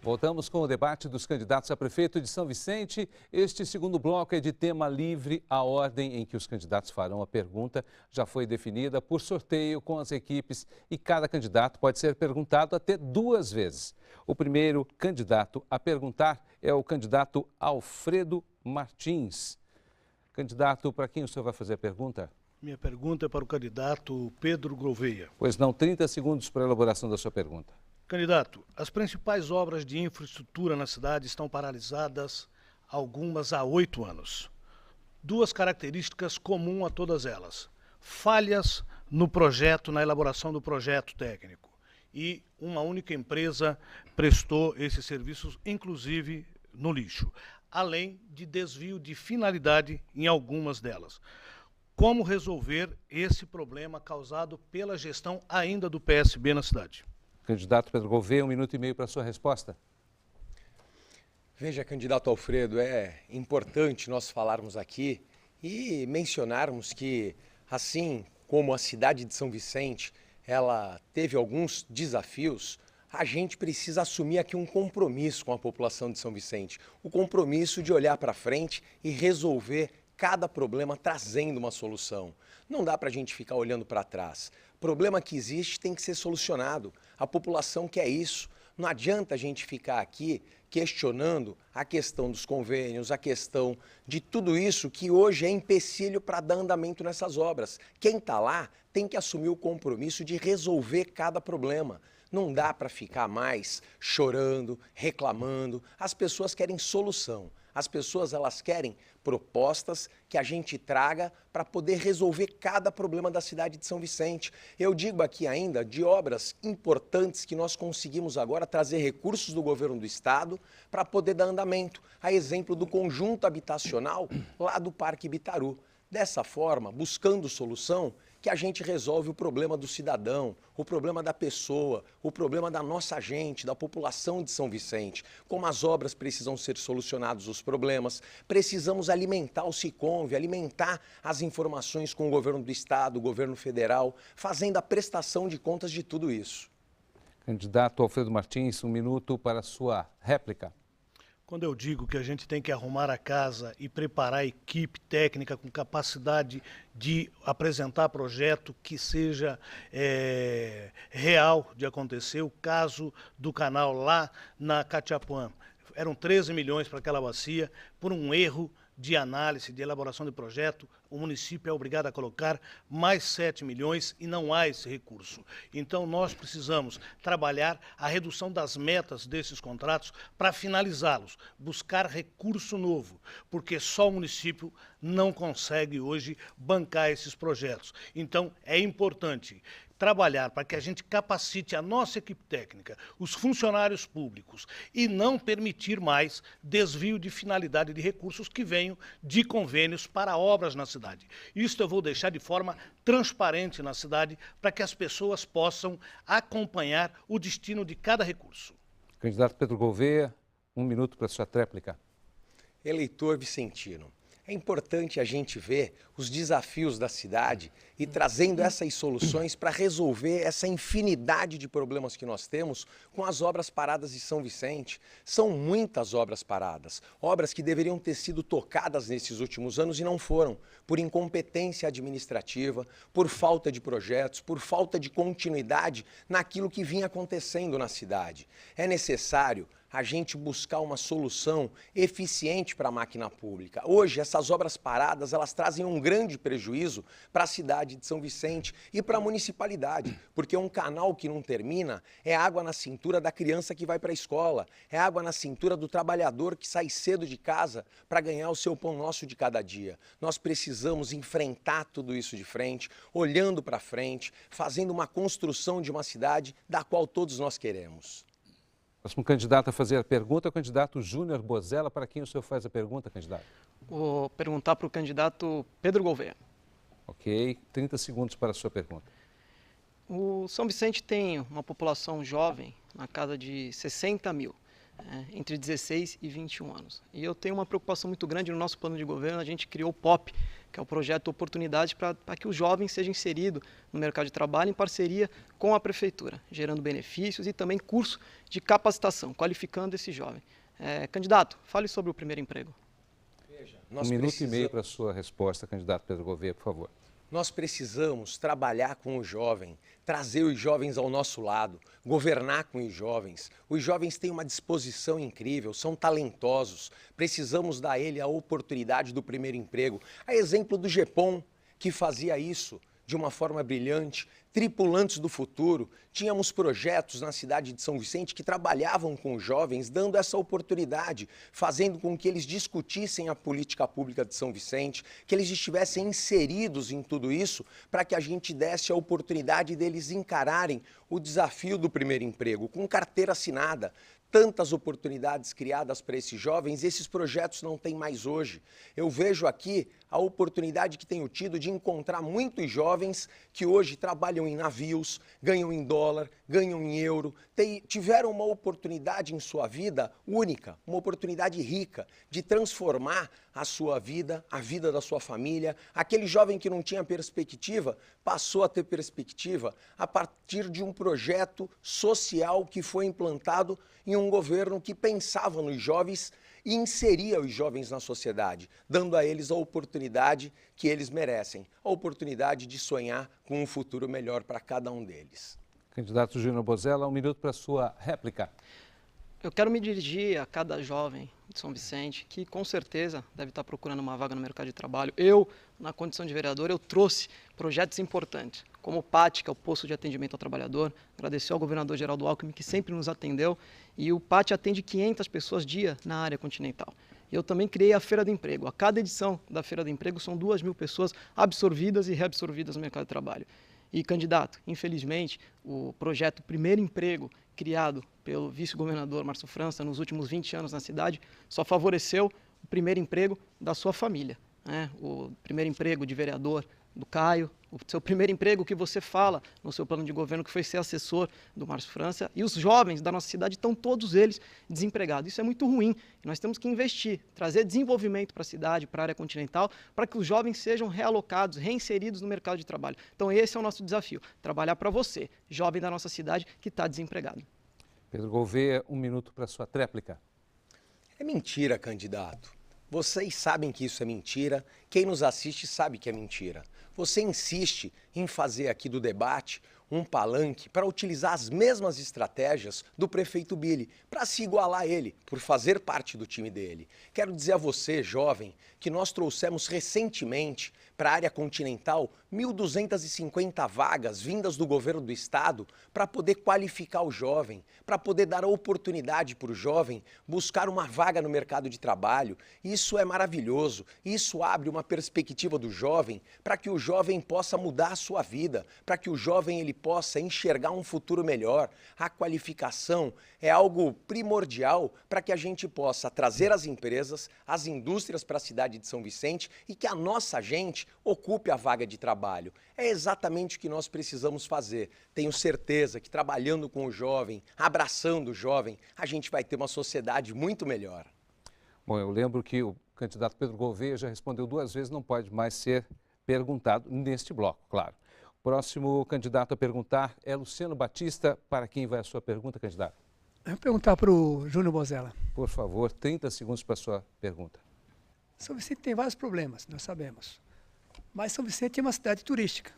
Voltamos com o debate dos candidatos a prefeito de São Vicente. Este segundo bloco é de tema livre. A ordem em que os candidatos farão a pergunta já foi definida por sorteio com as equipes e cada candidato pode ser perguntado até 2 vezes. O primeiro candidato a perguntar é o candidato Alfredo Martins. Candidato, para quem o senhor vai fazer a pergunta? Minha pergunta é para o candidato Pedro Gouveia. Pois não, 30 segundos para a elaboração da sua pergunta. Candidato, as principais obras de infraestrutura na cidade estão paralisadas, algumas há 8 anos. 2 características comuns a todas elas: falhas no projeto, na elaboração do projeto técnico. E uma única empresa prestou esses serviços, inclusive no lixo, além de desvio de finalidade em algumas delas. Como resolver esse problema causado pela gestão ainda do PSB na cidade? Candidato Pedro Gouveia, 1 minuto e meio para a sua resposta. Veja, candidato Alfredo, é importante nós falarmos aqui e mencionarmos que, assim como a cidade de São Vicente, ela teve alguns desafios, a gente precisa assumir aqui um compromisso com a população de São Vicente. O compromisso de olhar para frente e resolver cada problema trazendo uma solução. Não dá para a gente ficar olhando para trás. Problema que existe tem que ser solucionado. A população quer isso. Não adianta a gente ficar aqui questionando a questão dos convênios, a questão de tudo isso que hoje é empecilho para dar andamento nessas obras. Quem está lá tem que assumir o compromisso de resolver cada problema. Não dá para ficar mais chorando, reclamando. As pessoas querem solução. As pessoas, elas querem propostas que a gente traga para poder resolver cada problema da cidade de São Vicente. Eu digo aqui ainda de obras importantes que nós conseguimos agora trazer recursos do governo do estado para poder dar andamento. A exemplo do conjunto habitacional lá do Parque Bitaru. Dessa forma, buscando solução, que a gente resolve o problema do cidadão, o problema da pessoa, o problema da nossa gente, da população de São Vicente. Como as obras precisam ser solucionados os problemas, precisamos alimentar o Siconv, alimentar as informações com o governo do estado, o governo federal, fazendo a prestação de contas de tudo isso. Candidato Alfredo Martins, 1 minuto para a sua réplica. Quando eu digo que a gente tem que arrumar a casa e preparar a equipe técnica com capacidade de apresentar projeto que seja real de acontecer, o caso do canal lá na Catiapuã. Eram 13 milhões para aquela bacia, por um erro de análise, de elaboração de projeto, o município é obrigado a colocar mais 7 milhões e não há esse recurso. Então, nós precisamos trabalhar a redução das metas desses contratos para finalizá-los, buscar recurso novo, porque só o município não consegue hoje bancar esses projetos. Então, é importante trabalhar para que a gente capacite a nossa equipe técnica, os funcionários públicos, e não permitir mais desvio de finalidade de recursos que venham de convênios para obras na cidade. Isso eu vou deixar de forma transparente na cidade para que as pessoas possam acompanhar o destino de cada recurso. Candidato Pedro Gouveia, 1 minuto para a sua tréplica. Eleitor vicentino, é importante a gente ver os desafios da cidade e trazendo essas soluções para resolver essa infinidade de problemas que nós temos com as obras paradas de São Vicente. São muitas obras paradas, obras que deveriam ter sido tocadas nesses últimos anos e não foram, por incompetência administrativa, por falta de projetos, por falta de continuidade naquilo que vinha acontecendo na cidade. É necessário a gente buscar uma solução eficiente para a máquina pública. Hoje, essas obras paradas, elas trazem um grande prejuízo para a cidade de São Vicente e para a municipalidade, porque um canal que não termina é água na cintura da criança que vai para a escola, é água na cintura do trabalhador que sai cedo de casa para ganhar o seu pão nosso de cada dia. Nós precisamos enfrentar tudo isso de frente, olhando para frente, fazendo uma construção de uma cidade da qual todos nós queremos. Próximo candidato a fazer a pergunta é o candidato Júnior Bozella. Para quem o senhor faz a pergunta, candidato? Vou perguntar para o candidato Pedro Gouveia. Ok, 30 segundos para a sua pergunta. O São Vicente tem uma população jovem, na casa de 60 mil. entre 16 e 21 anos. E eu tenho uma preocupação muito grande no nosso plano de governo. A gente criou o POP, que é o Projeto Oportunidade, para que os jovens sejam inseridos no mercado de trabalho em parceria com a prefeitura, gerando benefícios e também curso de capacitação, qualificando esse jovem. Candidato, fale sobre o primeiro emprego. Veja, Um minuto e meio para a sua resposta, candidato Pedro Gouveia, por favor. Nós precisamos trabalhar com o jovem, trazer os jovens ao nosso lado, governar com os jovens. Os jovens têm uma disposição incrível, são talentosos. Precisamos dar a ele a oportunidade do primeiro emprego. A exemplo do GEPOM, que fazia isso de uma forma brilhante. Tripulantes do Futuro, tínhamos projetos na cidade de São Vicente que trabalhavam com os jovens, dando essa oportunidade, fazendo com que eles discutissem a política pública de São Vicente, que eles estivessem inseridos em tudo isso, para que a gente desse a oportunidade deles encararem o desafio do primeiro emprego, com carteira assinada. Tantas oportunidades criadas para esses jovens, esses projetos não tem mais hoje. Eu vejo aqui a oportunidade que tenho tido de encontrar muitos jovens que hoje trabalham em navios, ganham em dólar, ganham em euro, tiveram uma oportunidade em sua vida única, uma oportunidade rica de transformar a sua vida, a vida da sua família. Aquele jovem que não tinha perspectiva passou a ter perspectiva a partir de um projeto social que foi implantado em um governo que pensava nos jovens e inseria os jovens na sociedade, dando a eles a oportunidade que eles merecem, a oportunidade de sonhar com um futuro melhor para cada um deles. Candidato Júnior Bozella, um minuto para a sua réplica. Eu quero me dirigir a cada jovem de São Vicente que com certeza deve estar procurando uma vaga no mercado de trabalho. Eu, na condição de vereador, eu trouxe projetos importantes, como o PAT, que é o Posto de Atendimento ao Trabalhador. Agradecer ao governador Geraldo Alckmin, que sempre nos atendeu, e o PAT atende 500 pessoas dia na área continental. Eu também criei a Feira do Emprego. A cada edição da Feira do Emprego são 2.000 pessoas absorvidas e reabsorvidas no mercado de trabalho. E, candidato, infelizmente, o projeto Primeiro Emprego, criado pelo vice-governador Márcio França nos últimos 20 anos na cidade, só favoreceu o primeiro emprego da sua família, né? O primeiro emprego de vereador do Caio, o seu primeiro emprego que você fala no seu plano de governo, que foi ser assessor do Márcio França, e os jovens da nossa cidade estão todos eles desempregados. Isso é muito ruim. Nós temos que investir, trazer desenvolvimento para a cidade, para a área continental, para que os jovens sejam realocados, reinseridos no mercado de trabalho. Então esse é o nosso desafio, trabalhar para você, jovem da nossa cidade que está desempregado. Pedro Gouveia, um minuto para a sua tréplica. É mentira, candidato. Vocês sabem que isso é mentira, quem nos assiste sabe que é mentira. Você insiste em fazer aqui do debate um palanque para utilizar as mesmas estratégias do prefeito Billy, para se igualar a ele, por fazer parte do time dele. Quero dizer a você, jovem, que nós trouxemos recentemente para a área continental 1.250 vagas vindas do governo do estado para poder qualificar o jovem, para poder dar a oportunidade para o jovem buscar uma vaga no mercado de trabalho. Isso é maravilhoso, isso abre uma perspectiva do jovem para que o jovem possa mudar a sua vida, para que o jovem ele possa enxergar um futuro melhor. A qualificação é algo primordial para que a gente possa trazer as empresas, as indústrias para a cidade de São Vicente e que a nossa gente ocupe a vaga de trabalho. É exatamente o que nós precisamos fazer. Tenho certeza que trabalhando com o jovem, abraçando o jovem, a gente vai ter uma sociedade muito melhor. Bom, eu lembro que o candidato Pedro Gouveia já respondeu 2 vezes, não pode mais ser perguntado neste bloco, claro. O próximo candidato a perguntar é Luciano Batista. Para quem vai a sua pergunta, candidato? Eu vou perguntar para o Júnior Bozella. Por favor, 30 segundos para a sua pergunta. São Vicente tem vários problemas, nós sabemos. Mas São Vicente é uma cidade turística.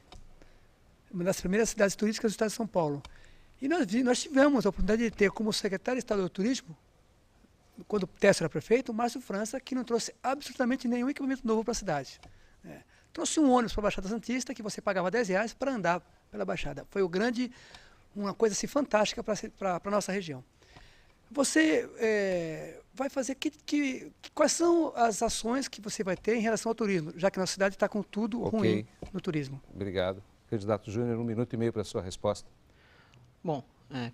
Uma das primeiras cidades turísticas do estado de São Paulo. E nós tivemos a oportunidade de ter como secretário estadual do turismo, quando o Tércio era prefeito, o Márcio França, que não trouxe absolutamente nenhum equipamento novo para a cidade. Trouxe um ônibus para a Baixada Santista, que você pagava R$10 para andar pela Baixada. Foi uma coisa assim, fantástica para a nossa região. Você vai fazer... Quais são as ações que você vai ter em relação ao turismo, já que a nossa cidade está com tudo ruim no turismo? Obrigado. Candidato Júnior, 1 minuto e meio para a sua resposta. Bom,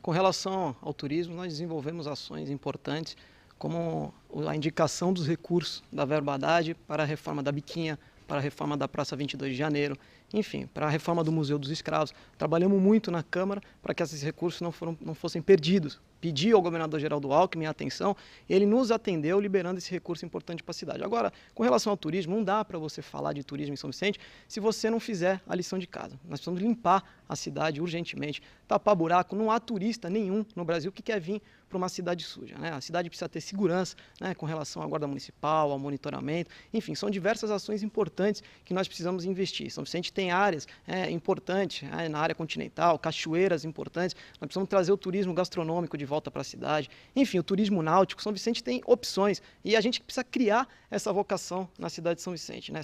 com relação ao turismo, nós desenvolvemos ações importantes, como a indicação dos recursos da verba Haddad para a reforma da Biquinha, para a reforma da Praça 22 de Janeiro, enfim, para a reforma do Museu dos Escravos. Trabalhamos muito na Câmara para que esses recursos não fossem perdidos. Pedi ao governador Geraldo Alckmin a atenção, ele nos atendeu liberando esse recurso importante para a cidade. Agora, com relação ao turismo, não dá para você falar de turismo em São Vicente se você não fizer a lição de casa. Nós precisamos limpar a cidade urgentemente, tapar buraco. Não há turista nenhum no Brasil que quer vir para uma cidade suja, né? A cidade precisa ter segurança, né, com relação à guarda municipal, ao monitoramento, enfim, são diversas ações importantes que nós precisamos investir. São Vicente tem áreas importantes, na área continental, cachoeiras importantes, nós precisamos trazer o turismo gastronômico de volta para a cidade, enfim, o turismo náutico. São Vicente tem opções e a gente precisa criar essa vocação na cidade de São Vicente, né?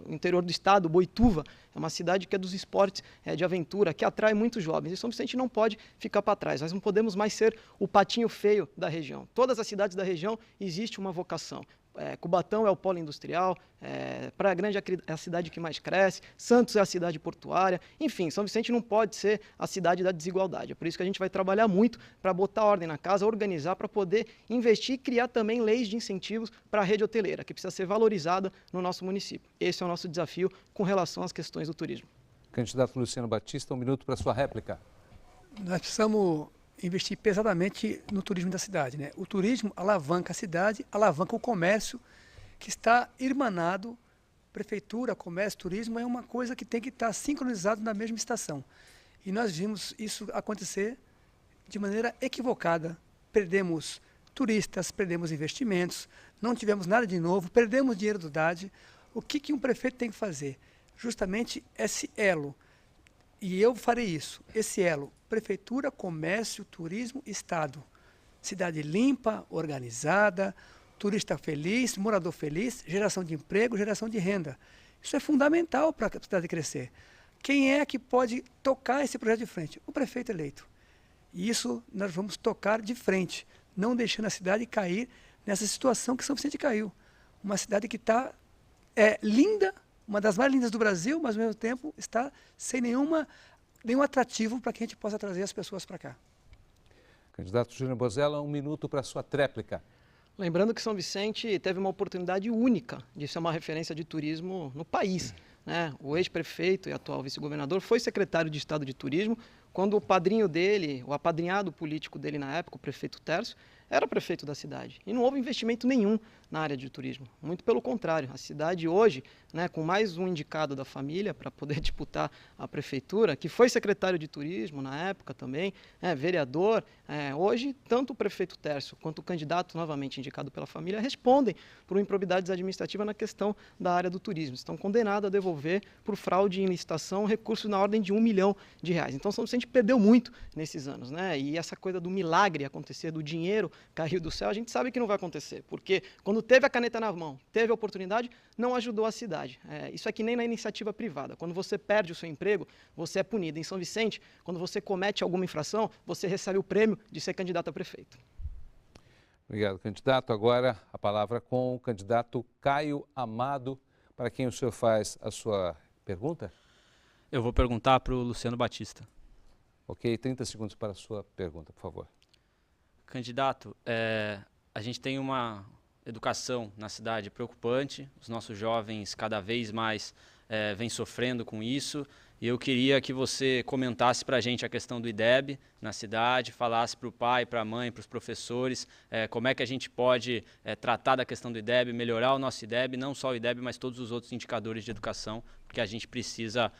O interior do estado, Boituva, é uma cidade que é dos esportes de aventura, que atrai muitos jovens. E São Vicente não pode ficar para trás. Nós não podemos mais ser o patinho feio da região. Todas as cidades da região existe uma vocação. Cubatão é o polo industrial, Praia Grande é a cidade que mais cresce, Santos é a cidade portuária, enfim, São Vicente não pode ser a cidade da desigualdade. É por isso que a gente vai trabalhar muito para botar ordem na casa, organizar, para poder investir e criar também leis de incentivos para a rede hoteleira, que precisa ser valorizada no nosso município. Esse é o nosso desafio com relação às questões do turismo. Candidato Luciano Batista, 1 minuto para a sua réplica. Nós precisamos investir pesadamente no turismo da cidade, né? O turismo alavanca a cidade, alavanca o comércio, que está irmanado. Prefeitura, comércio, turismo é uma coisa que tem que estar sincronizado na mesma estação. E nós vimos isso acontecer de maneira equivocada. Perdemos turistas, perdemos investimentos, não tivemos nada de novo, perdemos dinheiro do DAD. O que um prefeito tem que fazer? Justamente esse elo. E eu farei isso, esse elo, prefeitura, comércio, turismo, estado. Cidade limpa, organizada, turista feliz, morador feliz, geração de emprego, geração de renda. Isso é fundamental para a cidade crescer. Quem é que pode tocar esse projeto de frente? O prefeito eleito. E isso nós vamos tocar de frente, não deixando a cidade cair nessa situação que São Vicente caiu. Uma cidade que está linda, uma das mais lindas do Brasil, mas ao mesmo tempo está sem nenhum atrativo para que a gente possa trazer as pessoas para cá. Candidato Júnior Bozella, 1 minuto para a sua tréplica. Lembrando que São Vicente teve uma oportunidade única de ser uma referência de turismo no país, né? O ex-prefeito e atual vice-governador foi secretário de Estado de Turismo quando o padrinho dele, o apadrinhado político dele na época, o prefeito Tércio, era prefeito da cidade. E não houve investimento nenhum na área de turismo. Muito pelo contrário. A cidade hoje, né, com mais um indicado da família para poder disputar a prefeitura, que foi secretário de turismo na época também, vereador, hoje tanto o prefeito Tércio quanto o candidato novamente indicado pela família respondem por improbidades administrativas na questão da área do turismo. Estão condenados a devolver por fraude em licitação recursos na ordem de R$1 milhão. Então São Vicente perdeu muito nesses anos, né? E essa coisa do milagre acontecer, do dinheiro cair do céu, a gente sabe que não vai acontecer, porque quando teve a caneta na mão, teve a oportunidade, não ajudou a cidade. Isso é que nem na iniciativa privada. Quando você perde o seu emprego, você é punido. Em São Vicente, quando você comete alguma infração, você recebe o prêmio de ser candidato a prefeito. Obrigado, candidato. Agora a palavra com o candidato Caio Amado, para quem o senhor faz a sua pergunta. Eu vou perguntar para o Luciano Batista. Ok, 30 segundos para a sua pergunta, por favor. Candidato, a gente tem uma educação na cidade preocupante, os nossos jovens cada vez mais vêm sofrendo com isso, e eu queria que você comentasse para a gente a questão do IDEB na cidade, falasse para o pai, para a mãe, para os professores, como é que a gente pode tratar da questão do IDEB, melhorar o nosso IDEB, não só o IDEB, mas todos os outros indicadores de educação, porque a gente precisa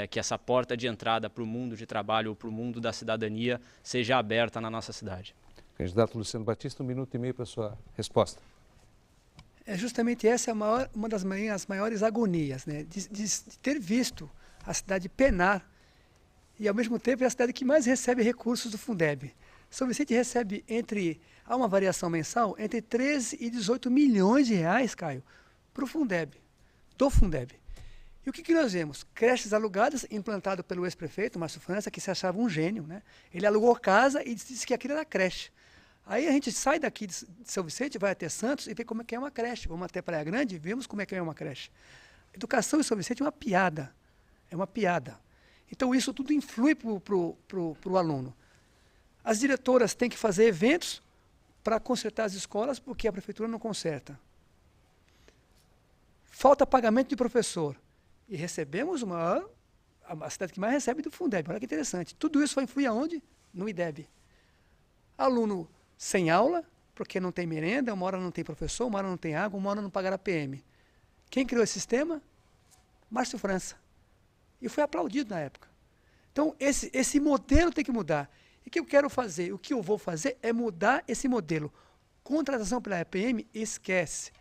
que essa porta de entrada para o mundo de trabalho ou para o mundo da cidadania seja aberta na nossa cidade. Candidato Luciano Batista, 1 minuto e meio para a sua resposta. Justamente essa é uma das minhas maiores agonias, né? De ter visto a cidade penar e, ao mesmo tempo, é a cidade que mais recebe recursos do Fundeb. São Vicente recebe há uma variação mensal, entre 13 e 18 milhões de reais, Caio, para o Fundeb, do Fundeb. E o que nós vemos? Creches alugadas, implantado pelo ex-prefeito, Márcio França, que se achava um gênio, né? Ele alugou casa e disse que aquilo era creche. Aí a gente sai daqui de São Vicente, vai até Santos e vê como é que é uma creche. Vamos até Praia Grande e vemos como é que é uma creche. Educação em São Vicente é uma piada. É uma piada. Então isso tudo influi para o aluno. As diretoras têm que fazer eventos para consertar as escolas, porque a prefeitura não conserta. Falta pagamento de professor. E recebemos uma a cidade que mais recebe do Fundeb. Olha que interessante. Tudo isso vai influir aonde? No IDEB. Aluno sem aula, porque não tem merenda, uma hora não tem professor, uma hora não tem água, uma hora não pagará PM. Quem criou esse sistema? Márcio França. E foi aplaudido na época. Então, esse modelo tem que mudar. E o que eu quero fazer, o que eu vou fazer é mudar esse modelo. Contratação pela EPM, esquece.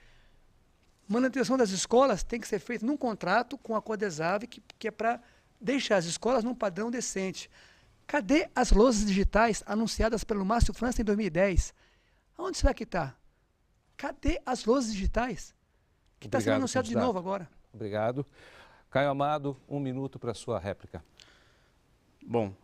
Manutenção das escolas tem que ser feita num contrato com a Codesave, que é para deixar as escolas num padrão decente. Cadê as lousas digitais anunciadas pelo Márcio França em 2010? Onde será que está? Cadê as lousas digitais? Que está sendo anunciado de novo agora. Obrigado. Caio Amado, 1 minuto para a sua réplica. Bom,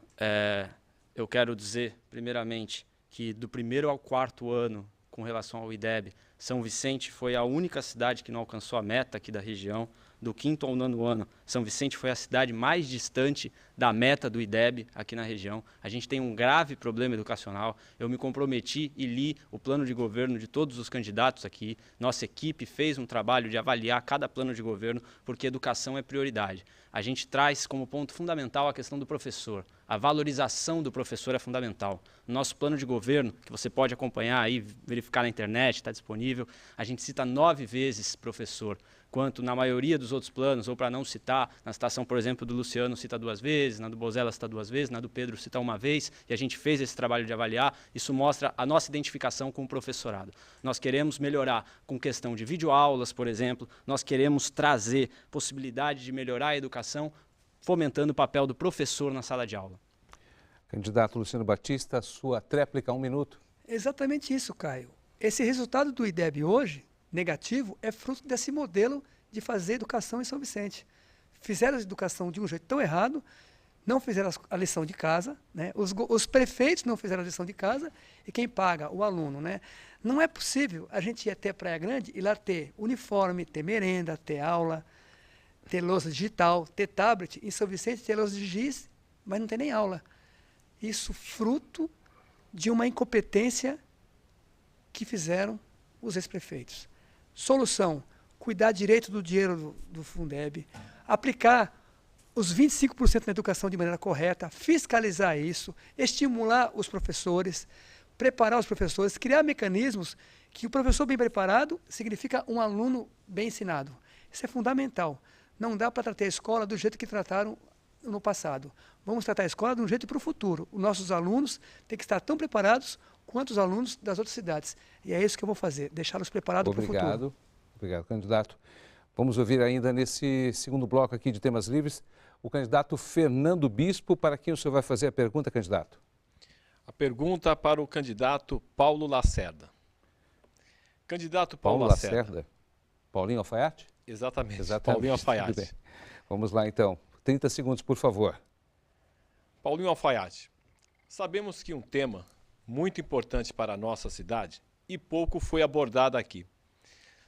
eu quero dizer, primeiramente, que do 1º ao 4º ano, com relação ao IDEB, São Vicente foi a única cidade que não alcançou a meta aqui da região. Do 5º ao 9º ano, São Vicente foi a cidade mais distante da meta do IDEB aqui na região. A gente tem um grave problema educacional. Eu me comprometi e li o plano de governo de todos os candidatos aqui. Nossa equipe fez um trabalho de avaliar cada plano de governo, porque educação é prioridade. A gente traz como ponto fundamental a questão do professor. A valorização do professor é fundamental. No nosso plano de governo, que você pode acompanhar aí, verificar na internet, está disponível, a gente cita 9 vezes professor, quanto na maioria dos outros planos, ou para não citar, na citação, por exemplo, do Luciano cita 2 vezes, na do Bozella cita 2 vezes, na do Pedro cita 1 vez, e a gente fez esse trabalho de avaliar. Isso mostra a nossa identificação com o professorado. Nós queremos melhorar com questão de videoaulas, por exemplo, nós queremos trazer possibilidade de melhorar a educação, fomentando o papel do professor na sala de aula. Candidato Luciano Batista, sua tréplica, 1 minuto. Exatamente isso, Caio. Esse resultado do IDEB hoje, negativo, é fruto desse modelo de fazer educação em São Vicente. Fizeram a educação de um jeito tão errado, não fizeram a lição de casa, né? Os prefeitos não fizeram a lição de casa e quem paga? O aluno, né? Não é possível a gente ir até Praia Grande e lá ter uniforme, ter merenda, ter aula, ter louça digital, ter tablet. Em São Vicente ter louça de giz, mas não tem nem aula. Isso fruto de uma incompetência que fizeram os ex-prefeitos. Solução, cuidar direito do dinheiro do Fundeb, aplicar os 25% na educação de maneira correta, fiscalizar isso, estimular os professores, preparar os professores, criar mecanismos que o professor bem preparado significa um aluno bem ensinado. Isso é fundamental. Não dá para tratar a escola do jeito que trataram no passado. Vamos tratar a escola de um jeito para o futuro. Os nossos alunos têm que estar tão preparados quanto os alunos das outras cidades. E é isso que eu vou fazer, deixá-los preparados para o futuro. Obrigado. Obrigado, candidato. Vamos ouvir ainda nesse segundo bloco aqui de temas livres o candidato Fernando Bispo, para quem o senhor vai fazer a pergunta, candidato. A pergunta para o candidato Paulo Lacerda. Candidato Paulo Lacerda. Paulinho Alfaiate? Exatamente. Paulinho Alfaiate. Tudo bem. Vamos lá então. 30 segundos, por favor. Paulinho Alfaiate, sabemos que um tema muito importante para a nossa cidade e pouco foi abordado aqui.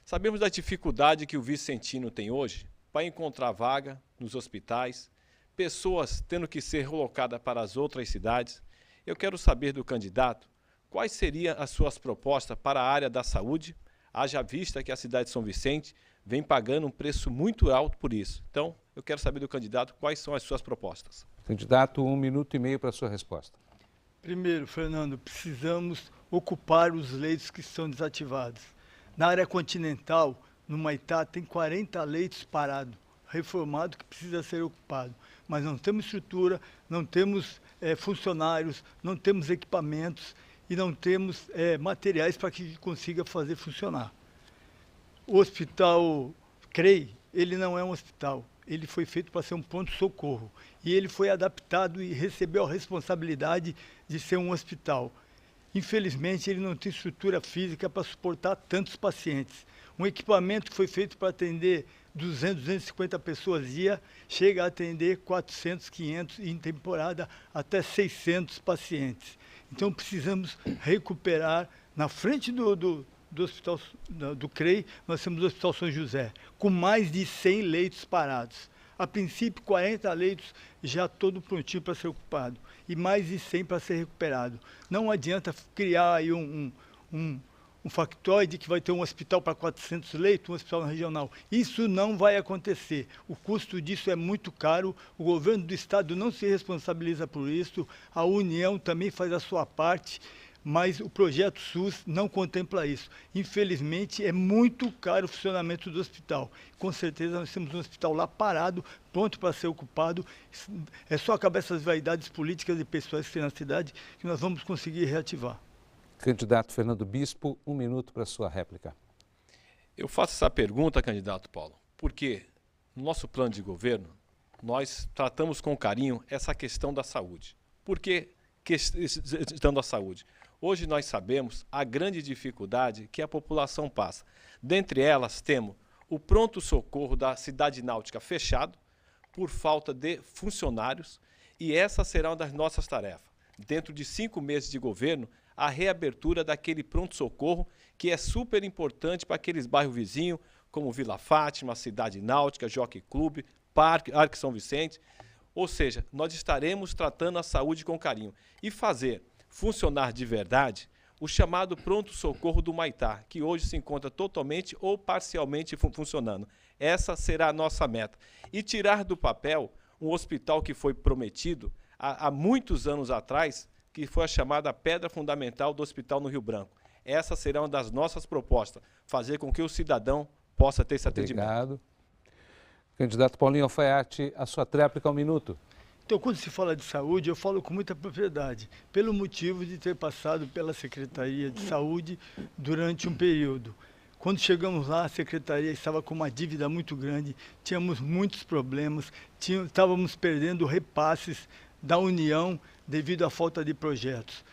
Sabemos da dificuldade que o vicentino tem hoje para encontrar vaga nos hospitais, pessoas tendo que ser relocadas para as outras cidades. Eu quero saber do candidato quais seriam as suas propostas para a área da saúde, haja vista que a cidade de São Vicente vem pagando um preço muito alto por isso. Então, eu quero saber do candidato quais são as suas propostas. Candidato, 1 minuto e meio para a sua resposta. Primeiro, Fernando, precisamos ocupar os leitos que estão desativados. Na área continental, no Maitá, tem 40 leitos parados, reformados, que precisa ser ocupado. Mas não temos estrutura, não temos funcionários, não temos equipamentos e não temos materiais para que consiga fazer funcionar. O hospital CREI, ele não é um hospital. Ele foi feito para ser um ponto-socorro. E ele foi adaptado e recebeu a responsabilidade de ser um hospital. Infelizmente, ele não tem estrutura física para suportar tantos pacientes. Um equipamento que foi feito para atender 200, 250 pessoas dia, chega a atender 400, 500 e em temporada até 600 pacientes. Então, precisamos recuperar. Na frente do hospital do CREI, nós temos o Hospital São José, com mais de 100 leitos parados. A princípio, 40 leitos já todo prontinho para ser ocupado e mais de 100 para ser recuperado. Não adianta criar aí um um factoide que vai ter um hospital para 400 leitos, um hospital regional. Isso não vai acontecer. O custo disso é muito caro, o governo do estado não se responsabiliza por isso, a União também faz a sua parte, mas o projeto SUS não contempla isso. Infelizmente, é muito caro o funcionamento do hospital. Com certeza, nós temos um hospital lá parado, pronto para ser ocupado. É só acabar essas vaidades políticas e pessoais que tem na cidade que nós vamos conseguir reativar. Candidato Fernando Bispo, 1 minuto para a sua réplica. Eu faço essa pergunta, candidato Paulo, porque no nosso plano de governo, nós tratamos com carinho essa questão da saúde. Por que questão da saúde? Hoje nós sabemos a grande dificuldade que a população passa. Dentre elas, temos o pronto-socorro da cidade náutica fechado por falta de funcionários, e essa será uma das nossas tarefas. Dentro de 5 meses de governo, a reabertura daquele pronto-socorro que é super importante para aqueles bairros vizinhos, como Vila Fátima, Cidade Náutica, Jockey Club, Parque, Arque São Vicente. Ou seja, nós estaremos tratando a saúde com carinho e fazer funcionar de verdade o chamado pronto-socorro do Humaitá, que hoje se encontra totalmente ou parcialmente funcionando. Essa será a nossa meta. E tirar do papel um hospital que foi prometido há muitos anos atrás, que foi a chamada pedra fundamental do hospital no Rio Branco. Essa será uma das nossas propostas, fazer com que o cidadão possa ter esse atendimento. Obrigado. Candidato Paulinho Alfaiate, a sua tréplica, 1 minuto. Então, quando se fala de saúde, eu falo com muita propriedade, pelo motivo de ter passado pela Secretaria de Saúde durante um período. Quando chegamos lá, a Secretaria estava com uma dívida muito grande, tínhamos muitos problemas, estávamos perdendo repasses da União devido à falta de projetos.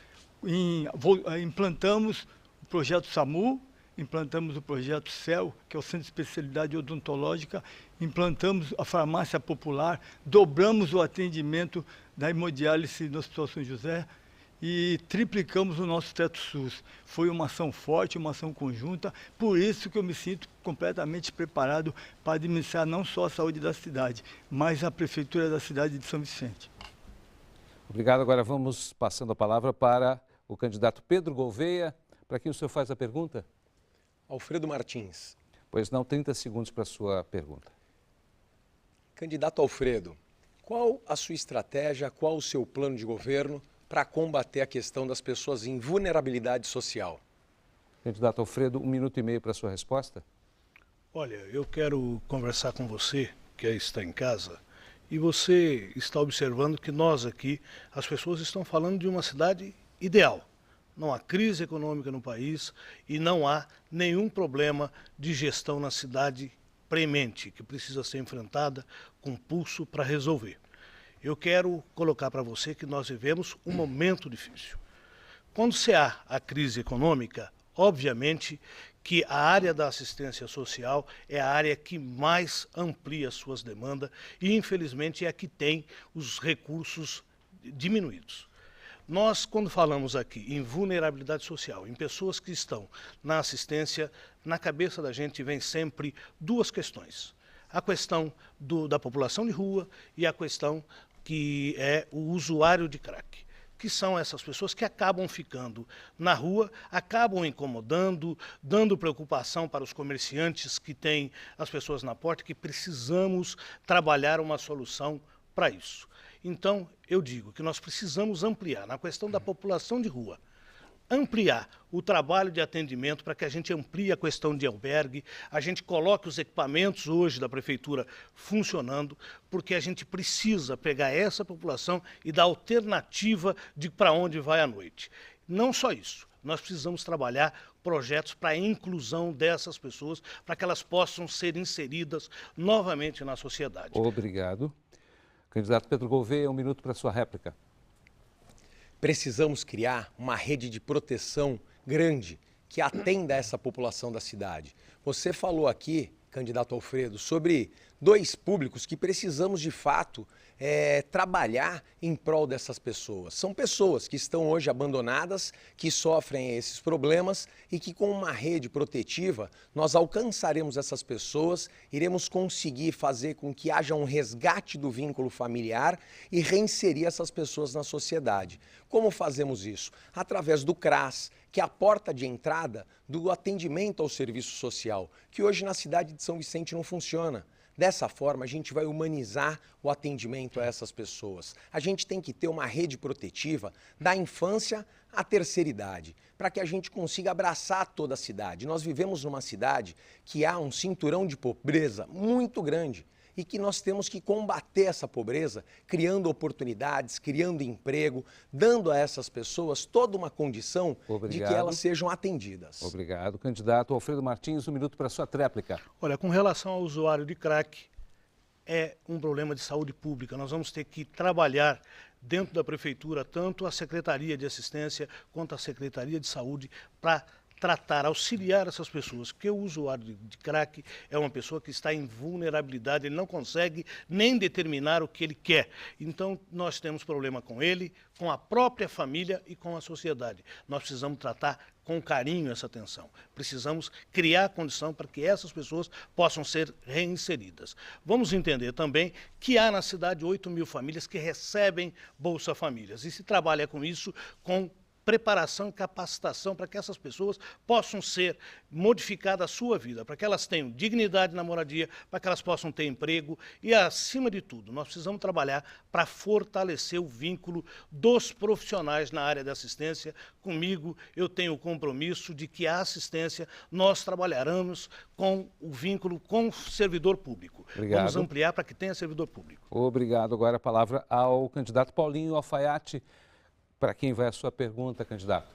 Implantamos o projeto SAMU, implantamos o projeto CEL, que é o Centro de Especialidade Odontológica, implantamos a farmácia popular, dobramos o atendimento da hemodiálise no Hospital São José e triplicamos o nosso teto SUS. Foi uma ação forte, uma ação conjunta, por isso que eu me sinto completamente preparado para administrar não só a saúde da cidade, mas a Prefeitura da cidade de São Vicente. Obrigado. Agora vamos passando a palavra para o candidato Pedro Gouveia. Para quem o senhor faz a pergunta? Alfredo Martins. Pois não, 30 segundos para a sua pergunta. Candidato Alfredo, qual a sua estratégia, qual o seu plano de governo para combater a questão das pessoas em vulnerabilidade social? Candidato Alfredo, 1 minuto e meio para a sua resposta. Olha, eu quero conversar com você, que está em casa, e você está observando que nós aqui, as pessoas estão falando de uma cidade ideal. Não há crise econômica no país e não há nenhum problema de gestão na cidade premente, que precisa ser enfrentada com pulso para resolver. Eu quero colocar para você que nós vivemos um momento difícil. Quando se há a crise econômica, obviamente que a área da assistência social é a área que mais amplia suas demandas e, infelizmente, é a que tem os recursos diminuídos. Nós, quando falamos aqui em vulnerabilidade social, em pessoas que estão na assistência, na cabeça da gente vem sempre 2 questões. A questão da população de rua e a questão que é o usuário de crack, que são essas pessoas que acabam ficando na rua, acabam incomodando, dando preocupação para os comerciantes que têm as pessoas na porta, que precisamos trabalhar uma solução para isso. Então, eu digo que nós precisamos ampliar, na questão da população de rua, ampliar o trabalho de atendimento para que a gente amplie a questão de albergue, a gente coloque os equipamentos hoje da prefeitura funcionando, porque a gente precisa pegar essa população e dar alternativa de para onde vai à noite. Não só isso, nós precisamos trabalhar projetos para a inclusão dessas pessoas, para que elas possam ser inseridas novamente na sociedade. Obrigado. Candidato Pedro Gouveia, 1 minuto para a sua réplica. Precisamos criar uma rede de proteção grande que atenda essa população da cidade. Você falou aqui, candidato Alfredo, sobre 2 públicos que precisamos de fato trabalhar em prol dessas pessoas. São pessoas que estão hoje abandonadas, que sofrem esses problemas e que com uma rede protetiva nós alcançaremos essas pessoas, iremos conseguir fazer com que haja um resgate do vínculo familiar e reinserir essas pessoas na sociedade. Como fazemos isso? Através do CRAS, que é a porta de entrada do atendimento ao serviço social, que hoje na cidade de São Vicente não funciona. Dessa forma, a gente vai humanizar o atendimento a essas pessoas. A gente tem que ter uma rede protetiva da infância à terceira idade, para que a gente consiga abraçar toda a cidade. Nós vivemos numa cidade que há um cinturão de pobreza muito grande e que nós temos que combater essa pobreza, criando oportunidades, criando emprego, dando a essas pessoas toda uma condição de que elas sejam atendidas. Obrigado. Candidato Alfredo Martins, 1 minuto para a sua tréplica. Olha, com relação ao usuário de crack, é um problema de saúde pública. Nós vamos ter que trabalhar dentro da Prefeitura, tanto a Secretaria de Assistência quanto a Secretaria de Saúde, para tratar, auxiliar essas pessoas, porque o usuário de crack é uma pessoa que está em vulnerabilidade, ele não consegue nem determinar o que ele quer. Então, nós temos problema com ele, com a própria família e com a sociedade. Nós precisamos tratar com carinho essa atenção. Precisamos criar condição para que essas pessoas possam ser reinseridas. Vamos entender também que há na cidade 8.000 famílias que recebem Bolsa Famílias e se trabalha com isso com preparação e capacitação para que essas pessoas possam ser modificadas a sua vida, para que elas tenham dignidade na moradia, para que elas possam ter emprego e, acima de tudo, nós precisamos trabalhar para fortalecer o vínculo dos profissionais na área da assistência. Comigo, eu tenho o compromisso de que a assistência nós trabalharemos com o vínculo com o servidor público. Obrigado. Vamos ampliar para que tenha servidor público. Obrigado. Agora a palavra ao candidato Paulinho Alfaiate. Para quem vai a sua pergunta, candidato?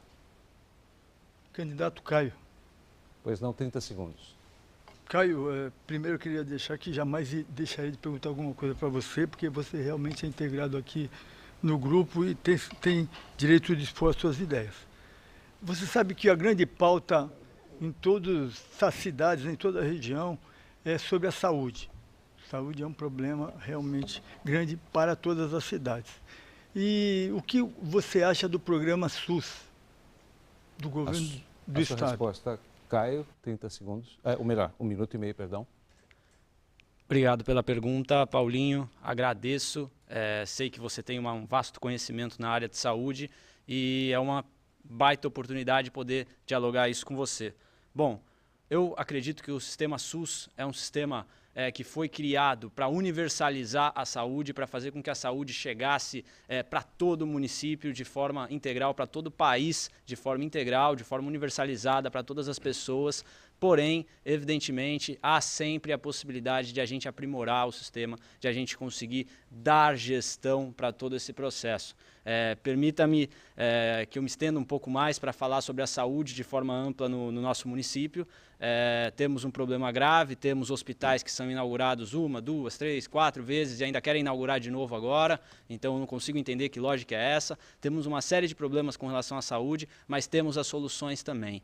Candidato Caio. Pois não, 30 segundos. Caio, primeiro eu queria deixar que jamais deixaria de perguntar alguma coisa para você, porque você realmente é integrado aqui no grupo e tem direito de expor as suas ideias. Você sabe que a grande pauta em todas as cidades, em toda a região, é sobre a saúde. Saúde é um problema realmente grande para todas as cidades. E o que você acha do programa SUS do governo do Estado? A resposta, Caio, 30 segundos. Ou melhor, 1 minuto e meio, perdão. Obrigado pela pergunta, Paulinho. Agradeço. Sei que você tem um vasto conhecimento na área de saúde e é uma baita oportunidade poder dialogar isso com você. Bom, eu acredito que o sistema SUS é um sistema que foi criado para universalizar a saúde, para fazer com que a saúde chegasse para todo o município de forma integral, para todo o país de forma integral, de forma universalizada para todas as pessoas. Porém, evidentemente, há sempre a possibilidade de a gente aprimorar o sistema, de a gente conseguir dar gestão para todo esse processo. Permita-me que eu me estenda um pouco mais para falar sobre a saúde de forma ampla no nosso município. Temos um problema grave, temos hospitais que são inaugurados 1, 2, 3, 4 vezes e ainda querem inaugurar de novo agora, então eu não consigo entender que lógica é essa. Temos uma série de problemas com relação à saúde, mas temos as soluções também.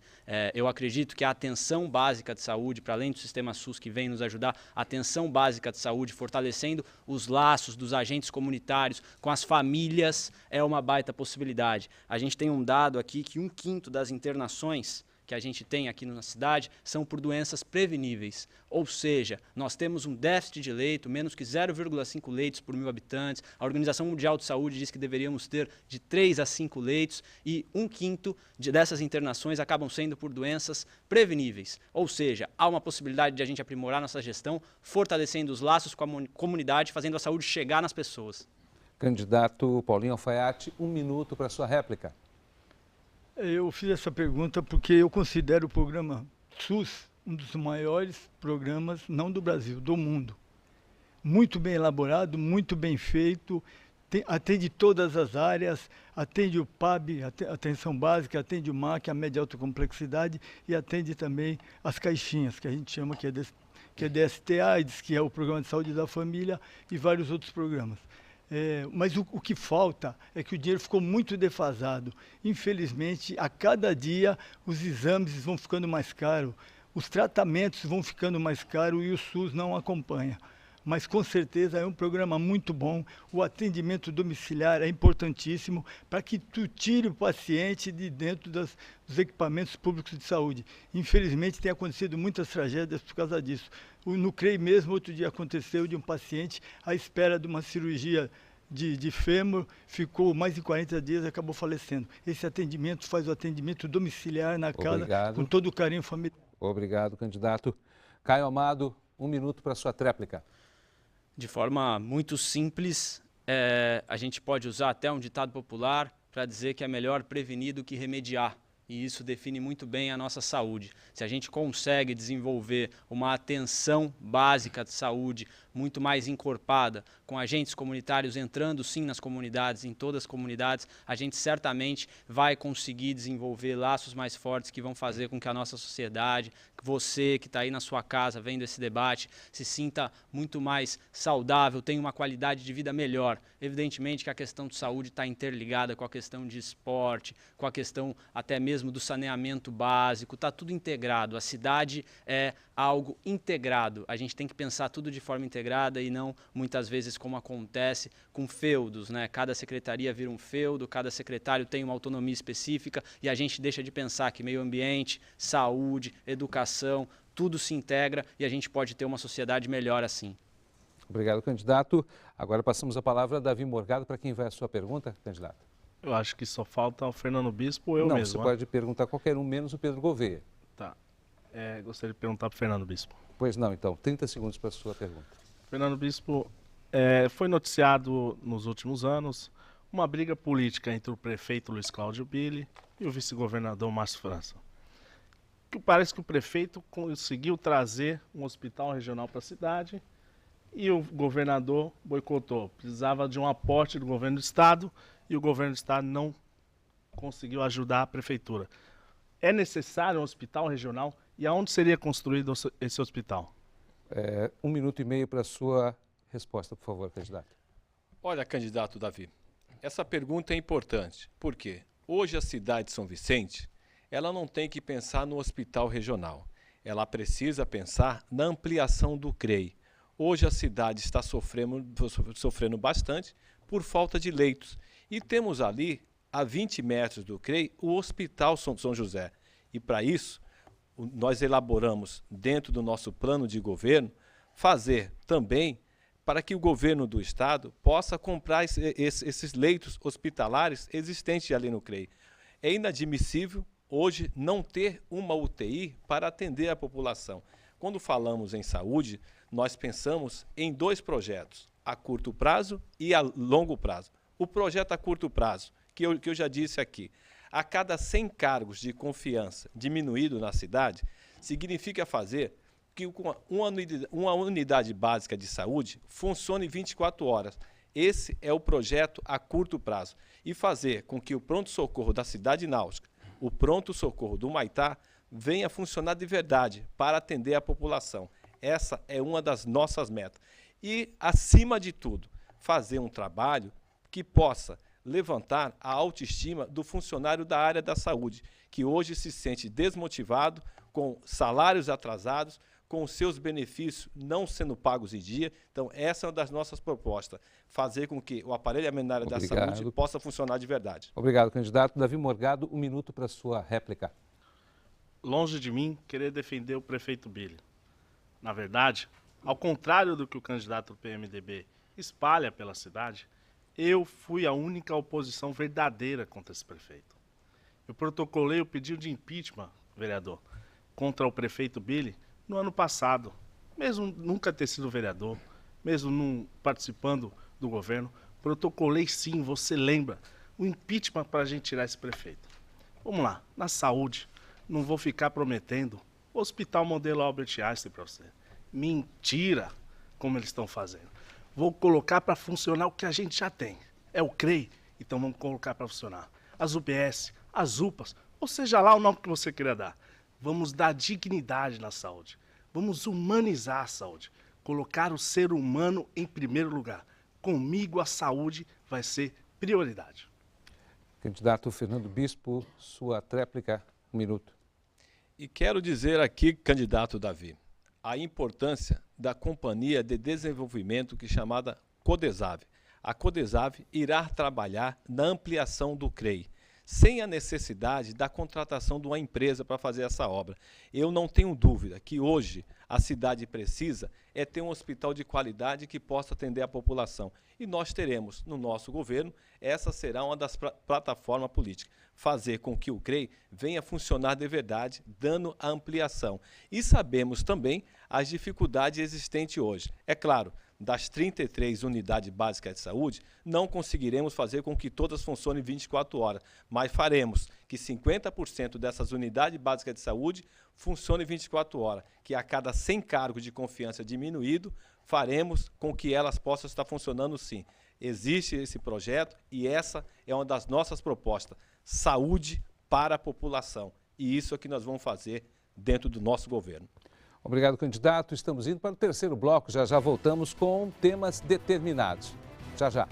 Eu acredito que a atenção básica de saúde, para além do sistema SUS que vem nos ajudar, a atenção básica de saúde, fortalecendo os laços dos agentes comunitários com as famílias, é uma baita possibilidade. A gente tem um dado aqui que 1/5 das internações que a gente tem aqui na cidade são por doenças preveníveis, ou seja, nós temos um déficit de leito, menos que 0,5 leitos por 1.000 habitantes, a Organização Mundial de Saúde diz que deveríamos ter de 3 a 5 leitos e 1/5 dessas internações acabam sendo por doenças preveníveis, ou seja, há uma possibilidade de a gente aprimorar nossa gestão, fortalecendo os laços com a comunidade, fazendo a saúde chegar nas pessoas. Candidato Paulinho Alfaiate, 1 minuto para a sua réplica. Eu fiz essa pergunta porque eu considero o programa SUS um dos maiores programas, não do Brasil, do mundo. Muito bem elaborado, muito bem feito, atende todas as áreas, atende o PAB, atenção básica, atende o MAC, a média e alta complexidade, e atende também as caixinhas, que a gente chama que é DST-AIDS, que é o Programa de Saúde da Família, e vários outros programas. Mas o que falta é que o dinheiro ficou muito defasado. Infelizmente, a cada dia os exames vão ficando mais caros, os tratamentos vão ficando mais caros e o SUS não acompanha. mas com certeza é um programa muito bom. O atendimento domiciliar é importantíssimo para que tu tire o paciente de dentro dos equipamentos públicos de saúde. Infelizmente tem acontecido muitas tragédias por causa disso. No CREI mesmo, outro dia aconteceu de um paciente à espera de uma cirurgia de fêmur, ficou mais de 40 dias e acabou falecendo. Esse atendimento faz o atendimento domiciliar na casa, com todo o carinho familiar. Obrigado, candidato. Caio Amado, 1 minuto para a sua tréplica. De forma muito simples, a gente pode usar até um ditado popular para dizer que é melhor prevenir do que remediar. E isso define muito bem a nossa saúde. Se a gente consegue desenvolver uma atenção básica de saúde muito mais encorpada, com agentes comunitários entrando sim nas comunidades, em todas as comunidades, a gente certamente vai conseguir desenvolver laços mais fortes que vão fazer com que a nossa sociedade, você que está aí na sua casa vendo esse debate, se sinta muito mais saudável, tenha uma qualidade de vida melhor. Evidentemente que a questão de saúde está interligada com a questão de esporte, com a questão até mesmo do saneamento básico, está tudo integrado. A cidade é algo integrado. A gente tem que pensar tudo de forma integrada e não muitas vezes como acontece com feudos, né? Cada secretaria vira um feudo, cada secretário tem uma autonomia específica e a gente deixa de pensar que meio ambiente, saúde, educação, tudo se integra e a gente pode ter uma sociedade melhor assim. Obrigado, candidato. Agora passamos a palavra a Davi Morgado. Para quem vai a sua pergunta, candidato? Eu acho que só falta o Fernando Bispo ou eu Não, mesmo. Você pode perguntar qualquer um, menos o Pedro Gouveia. Tá. Gostaria de perguntar para o Fernando Bispo. Pois não, então, 30 segundos para a sua pergunta. Fernando Bispo, foi noticiado nos últimos anos uma briga política entre o prefeito Luiz Cláudio Billy e o vice-governador Márcio França. Que parece que o prefeito conseguiu trazer um hospital regional para a cidade e o governador boicotou. Precisava de um aporte do governo do estado e o governo do estado não conseguiu ajudar a prefeitura. É necessário um hospital regional e aonde seria construído esse hospital? 1 minuto e meio para a sua resposta, por favor, candidato. Olha, candidato Davi, essa pergunta é importante. Por quê? Hoje a cidade de São Vicente, ela não tem que pensar no hospital regional. Ela precisa pensar na ampliação do CREI. Hoje a cidade está sofrendo bastante por falta de leitos. E temos ali, a 20 metros do CREI, o Hospital São José. E para isso, nós elaboramos, dentro do nosso plano de governo, fazer também para que o governo do estado possa comprar esses leitos hospitalares existentes ali no CREI. É inadmissível hoje não ter uma UTI para atender a população. Quando falamos em saúde, nós pensamos em 2 projetos, a curto prazo e a longo prazo. O projeto a curto prazo, que eu já disse aqui, a cada 100 cargos de confiança diminuído na cidade, significa fazer que uma unidade básica de saúde funcione 24 horas. Esse é o projeto a curto prazo. E fazer com que o pronto-socorro da cidade náutica, o pronto-socorro do Humaitá, venha funcionar de verdade para atender a população. Essa é uma das nossas metas. E, acima de tudo, fazer um trabalho que possa levantar a autoestima do funcionário da área da saúde, que hoje se sente desmotivado, com salários atrasados, com os seus benefícios não sendo pagos em dia. Então, essa é uma das nossas propostas, fazer com que o aparelhamento na área da saúde possa funcionar de verdade. Obrigado, candidato. Davi Morgado, 1 minuto para a sua réplica. Longe de mim querer defender o prefeito Billy. Na verdade, ao contrário do que o candidato do PMDB espalha pela cidade, eu fui a única oposição verdadeira contra esse prefeito. Eu protocolei o pedido de impeachment, vereador, contra o prefeito Billy no ano passado, mesmo nunca ter sido vereador, mesmo não participando do governo, protocolei sim, você lembra, o impeachment para a gente tirar esse prefeito. Vamos lá, na saúde, não vou ficar prometendo hospital modelo Albert Einstein para você. Mentira, como eles estão fazendo. Vou colocar para funcionar o que a gente já tem. É o CREI, então vamos colocar para funcionar. As UBS, as UPAs, ou seja lá o nome que você queira dar. Vamos dar dignidade na saúde. Vamos humanizar a saúde. Colocar o ser humano em primeiro lugar. Comigo a saúde vai ser prioridade. Candidato Fernando Bispo, sua tréplica, 1 minuto. E quero dizer aqui, candidato Davi, a importância da Companhia de Desenvolvimento que é chamada Codesave. A Codesave irá trabalhar na ampliação do CREI, sem a necessidade da contratação de uma empresa para fazer essa obra. Eu não tenho dúvida que hoje a cidade precisa é ter um hospital de qualidade que possa atender a população. E nós teremos no nosso governo, essa será uma das plataformas políticas, fazer com que o CREI venha funcionar de verdade, dando a ampliação. E sabemos também as dificuldades existentes hoje. É claro, das 33 unidades básicas de saúde, não conseguiremos fazer com que todas funcionem 24 horas, mas faremos que 50% dessas unidades básicas de saúde funcionem 24 horas, que a cada 100 cargos de confiança diminuído, faremos com que elas possam estar funcionando sim. Existe esse projeto e essa é uma das nossas propostas, saúde para a população. E isso é o que nós vamos fazer dentro do nosso governo. Obrigado, candidato. Estamos indo para o terceiro bloco. Já já voltamos com temas determinados. Já já.